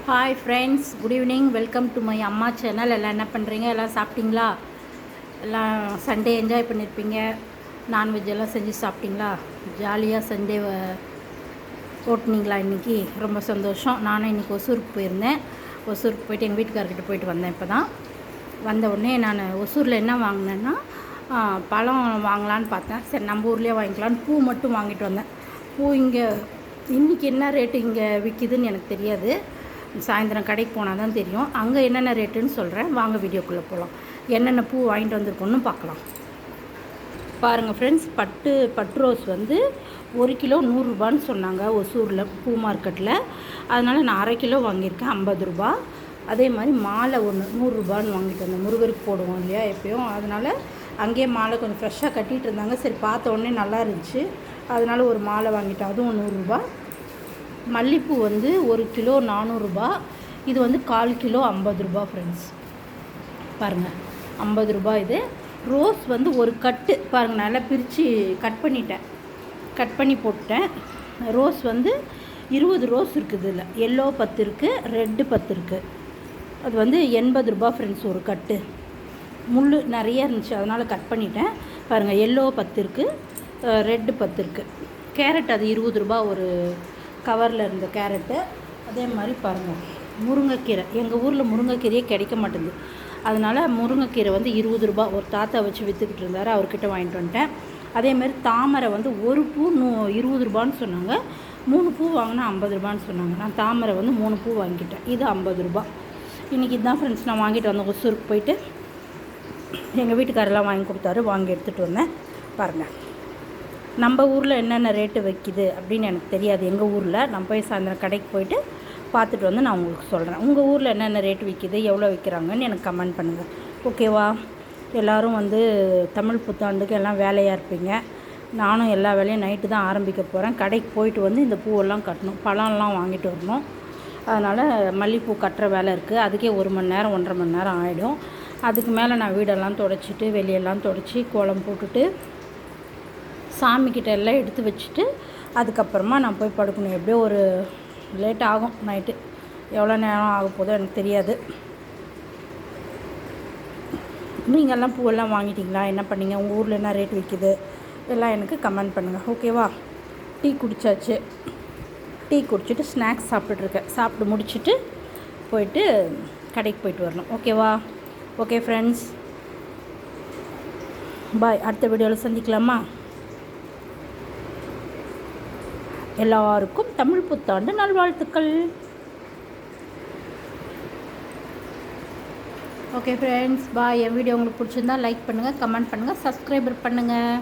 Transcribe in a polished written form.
Hi friends, good evening. Welcome to my அம்மா channel. எல்லாம் என்ன பண்ணுறீங்க? எல்லாம் சாப்பிட்டீங்களா? எல்லாம் சண்டே என்ஜாய் பண்ணியிருப்பீங்க. நான்வெஜ் எல்லாம் செஞ்சு சாப்பிட்டீங்களா? ஜாலியாக சண்டே ஓட்டுனீங்களா? இன்றைக்கி ரொம்ப சந்தோஷம். நானும் இன்றைக்கி ஒசூருக்கு போயிருந்தேன். ஒசூருக்கு போயிட்டு எங்கள் வீட்டுக்காரர்கிட்ட போயிட்டு வந்தேன். இப்போ தான் வந்த உடனே நான் ஒசூரில் என்ன வாங்கினேன்னா பழம் வாங்கலான்னு பார்த்தேன். சரி, நம்ம ஊர்லேயே வாங்கிக்கலான்னு பூ மட்டும் வாங்கிட்டு வந்தேன். பூ இங்கே இன்றைக்கி என்ன ரேட்டு இங்கே விற்கிதுன்னு எனக்கு தெரியாது. சாயந்தரம் கடைக்கு போனால் தான் தெரியும். அங்கே என்னென்ன ரேட்டுன்னு சொல்கிறேன். வாங்க வீடியோக்குள்ளே போகலாம். என்னென்ன பூ வாங்கிட்டு வந்திருக்கோன்னு பார்க்கலாம். பாருங்கள் ஃப்ரெண்ட்ஸ், பட்டு ரோஸ் வந்து 1 கிலோ 100 ரூபான்னு சொன்னாங்க ஒசூரில் பூ மார்க்கெட்டில். அதனால் நான் அரை கிலோ வாங்கியிருக்கேன், 50 ரூபா. அதே மாதிரி மாலை ஒன்று 100 ரூபான்னு வாங்கிட்டு வந்தேன். முருகருக்கு போடுவோம் இல்லையா எப்பயும், அதனால் அங்கேயே மாலை கொஞ்சம் ஃப்ரெஷ்ஷாக கட்டிகிட்டு இருந்தாங்க. சரி, பார்த்த உடனே நல்லா இருந்துச்சு, அதனால் ஒரு மாலை வாங்கிட்டேன். அதுவும் 100 ரூபா. மல்லிப்பூ வந்து 1 கிலோ 400 ரூபா. இது வந்து 1/4 கிலோ 50 ரூபா ஃப்ரெண்ட்ஸ். பாருங்கள், 50 ரூபா. இது ரோஸ் வந்து ஒரு கட்டு பாருங்கள், நல்லா பிரித்து கட் பண்ணி போட்டேன். ரோஸ் வந்து 20 ரோஸ் இருக்குது. இதில் எல்லோ 10 இருக்குது, ரெட்டு 10 இருக்குது. அது வந்து 80 ரூபா ஃப்ரெண்ட்ஸ் ஒரு கட்டு. முள் நிறைய இருந்துச்சு, அதனால் கட் பண்ணிட்டேன். பாருங்கள், எல்லோ 10 இருக்குது, ரெட்டு 10 இருக்குது. கேரட் அது 20 ரூபா ஒரு கவரில் இருந்த கேரட்டு. அதே மாதிரி பாருங்கள், முருங்கைக்கீரை. எங்கள் ஊரில் முருங்கைக்கீரையே கிடைக்க மாட்டேங்குது. அதனால் முருங்கைக்கீரை வந்து 20 ரூபா ஒரு தாத்தா வச்சு விற்றுக்கிட்டு இருந்தார், அவர்கிட்ட வாங்கிட்டு வந்துட்டேன். அதேமாதிரி தாமரை வந்து ஒரு பூ 20 ரூபான்னு சொன்னாங்க. 3 பூ வாங்கினா 50 ரூபான்னு சொன்னாங்க. நான் தாமரை வந்து 3 பூ வாங்கிட்டேன். இது 50 ரூபா. இன்றைக்கி இதுதான் ஃப்ரெண்ட்ஸ் நான் வாங்கிட்டு வந்தேன். ஒசூருக்கு போயிட்டு எங்கள் வீட்டுக்காரெல்லாம் வாங்கி கொடுத்தாரு, வாங்கி எடுத்துகிட்டு வந்தேன். பாருங்கள், நம்ம ஊரில் என்னென்ன ரேட்டு வைக்கிது அப்படின்னு எனக்கு தெரியாது. எங்கள் ஊரில் நான் போய் சாயந்தரம் கடைக்கு போயிட்டு பார்த்துட்டு வந்து நான் உங்களுக்கு சொல்கிறேன். உங்கள் ஊரில் என்னென்ன ரேட்டு விற்கிது, எவ்வளோ விற்கிறாங்கன்னு எனக்கு கமெண்ட் பண்ணுங்கள். ஓகேவா? எல்லோரும் வந்து தமிழ் புத்தாண்டுக்கு எல்லாம் வேலையாக இருப்பீங்க. நானும் எல்லா வேலையும் நைட்டு தான் ஆரம்பிக்க போகிறேன். கடைக்கு போயிட்டு வந்து இந்த பூவெல்லாம் கட்டணும், பழம்லாம் வாங்கிட்டு வரணும். அதனால் மல்லிகைப்பூ கட்டுற வேலை இருக்குது. அதுக்கே 1 மணி நேரம் 1.5 மணி நேரம் ஆகிடும். அதுக்கு மேலே நான் வீடெல்லாம் துடைச்சிட்டு வெளியெல்லாம் துடைச்சி கோலம் போட்டுட்டு சாமிக்கிட்ட எல்லாம் எடுத்து வச்சுட்டு அதுக்கப்புறமா நான் போய் படுக்கணும். எப்படியோ ஒரு லேட் ஆகும் நைட்டு. எவ்வளோ நேரம் ஆக போதோ எனக்கு தெரியாது. நீங்கள்லாம் பூவெல்லாம் வாங்கிட்டீங்களா? என்ன பண்ணீங்க? உங்கள் ஊரில் என்ன ரேட் விற்கிது எல்லாம் எனக்கு கமெண்ட் பண்ணுங்கள். ஓகேவா? டீ குடித்தாச்சு. டீ குடிச்சிட்டு ஸ்நாக்ஸ் சாப்பிட்டுட்ருக்கேன். சாப்பிட்டு முடிச்சுட்டு போயிட்டு கடைக்கு போயிட்டு வரணும். ஓகேவா? ஓகே ஃப்ரெண்ட்ஸ், பாய். அடுத்த வீடியோவில் சந்திக்கலாமா? எல்லாருக்கும் தமிழ் புத்தாண்டு நல்வாழ்த்துக்கள். ஓகே ஃப்ரெண்ட்ஸ், பாய். என் வீடியோ உங்களுக்கு பிடிச்சிருந்தா லைக் பண்ணுங்கள், கமெண்ட் பண்ணுங்கள், சப்ஸ்கிரைபர் பண்ணுங்கள்.